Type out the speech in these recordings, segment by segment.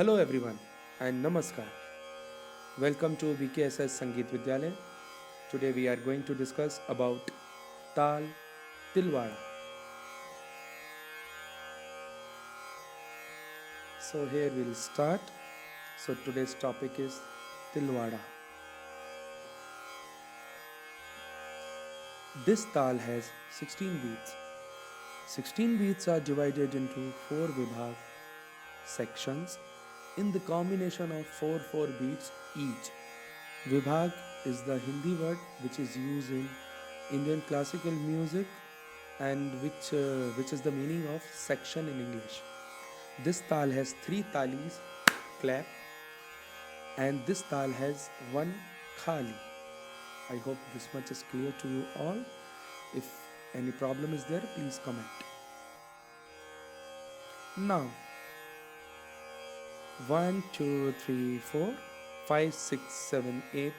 Hello everyone and namaskar. Welcome to BKSS Sangeet Vidyalaya. Today we are going to discuss about Taal Tilwada. So here we'll start. So today's topic is Tilwada. This Taal has 16 beats. 16 beats are divided into 4 vibhag sections in the combination of 4 beats each. Vibhag is the Hindi word which is used in Indian classical music and which is the meaning of section in English. This tal has 3 talis, clap, and this tal has 1 khali. I hope this much is clear to you all. If any problem is there, please comment. Now, 1, 2, 3, 4, 5, 6, 7, 8,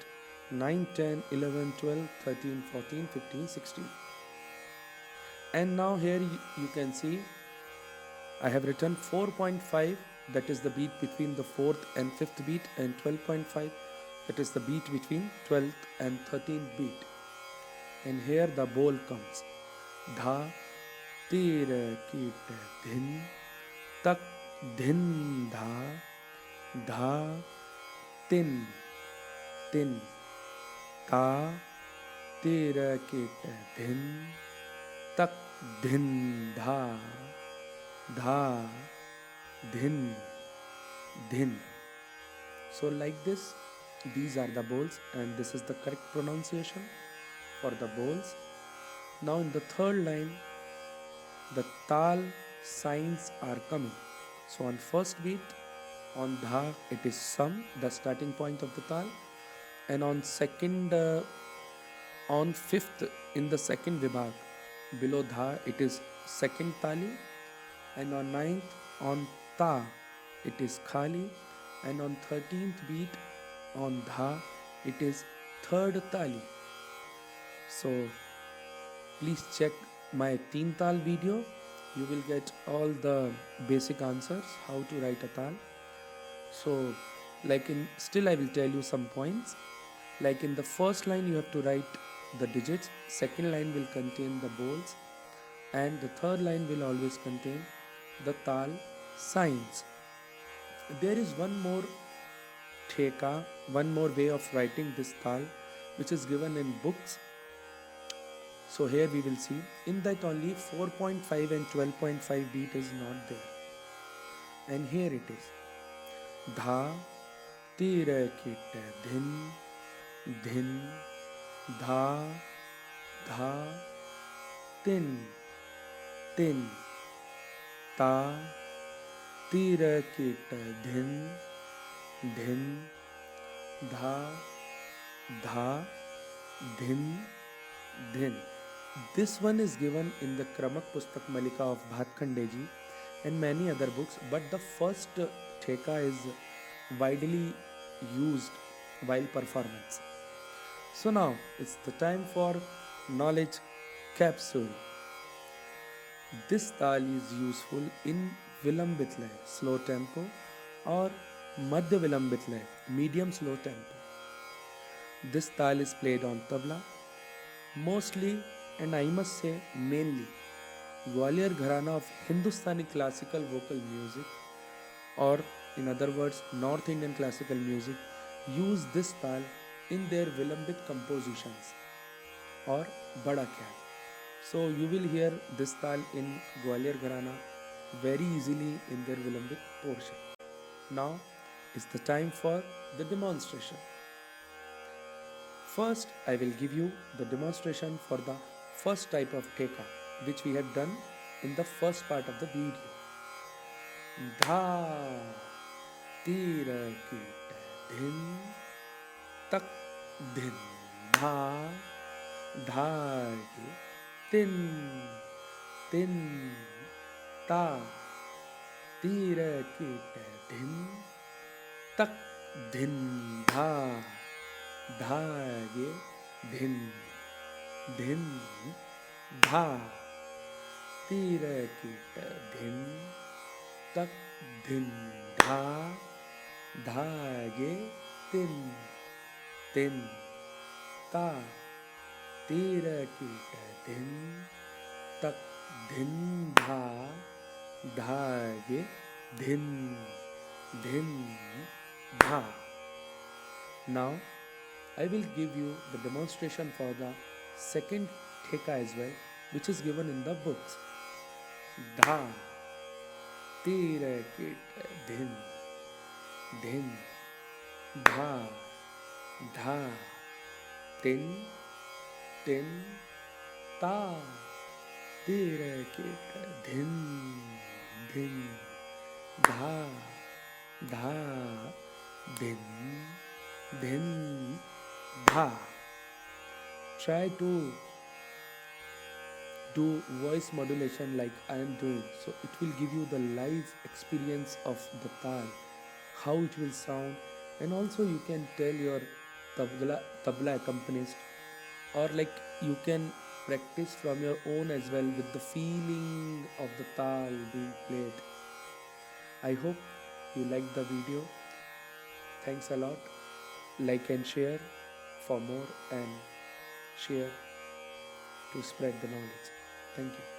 9, 10, 11, 12, 13, 14, 15, 16. And now here you can see I have written 4.5, that is the beat between the 4th and 5th beat, and 12.5, that is the beat between 12th and 13th beat. And here the bowl comes. Dha, tir, kit, dhin, tak, dhin, dha, tin, tin, ta, tir, kit, dhin, tak, dhin, dha, dhin, dhin. So like this, these are the bowls and this is the correct pronunciation for the bowls. Now in the third line, the tal signs are coming. So on first beat, on dha, it is sum, the starting point of the tal, and on fifth, in the second vibhag, below dha, it is second tali, and on ninth, on ta, it is khali, and on 13th beat, on dha, it is third tali. So please check my teen tal video. You will get all the basic answers how to write a tal. So still I will tell you some points. Like in the first line you have to write the digits, second line will contain the bowls, and the third line will always contain the tal signs. There is one more theka, one more way of writing this tal which is given in books. So here we will see, in that only 4.5 and 12.5 beat is not there. And here it is. Dha, tira, kita, dhin, dhin, dha, tin, tin, ta, tira, kita, dhin, dhin, dha, dhin, dhin. This one is given in the Kramak Pustak Malika of Bhatkandeji and many other books, but the first theka is widely used while performance. So now it's the time for knowledge capsule. This tal is useful in Vilambit lay, slow tempo, or Madhya Vilambit lay, medium slow tempo. This tal is played on tabla, mostly, and I must say mainly, Gwalior Gharana of Hindustani Classical vocal music, or in other words North Indian classical music, use this tal in their Vilambit compositions or Bada Khyal. So you will hear this tal in Gwalior Gharana very easily in their Vilambit portion. Now is the time for the demonstration. First, I will give you the demonstration for the first type of theka, which we have done in the first part of the video. Dha, tira, kita, dhin, tak, dhin, dha, tin, tin, ta, tira, kita, dhin, tak, dhin, dha, dhin, dhin, dha, tira, kita, dhin, tak, dhin, dha, धागे तिन तिन ता तीर कीट धिन तक धिन धा धागे धिन धिन dha. Now I will give you the demonstration for the second theka as well, which is given in the books. Dha tira kit dhin dhin dha dha tin tin ta tira kit dhin dhin dha dha din din dha. Try to do voice modulation like I am doing, so it will give you the live experience of the tal, how it will sound, and also you can tell your tabla accompanist, or like you can practice from your own as well with the feeling of the tal being played. I hope you liked the video. Thanks a lot. Like and share for more, and share to spread the knowledge. Thank you.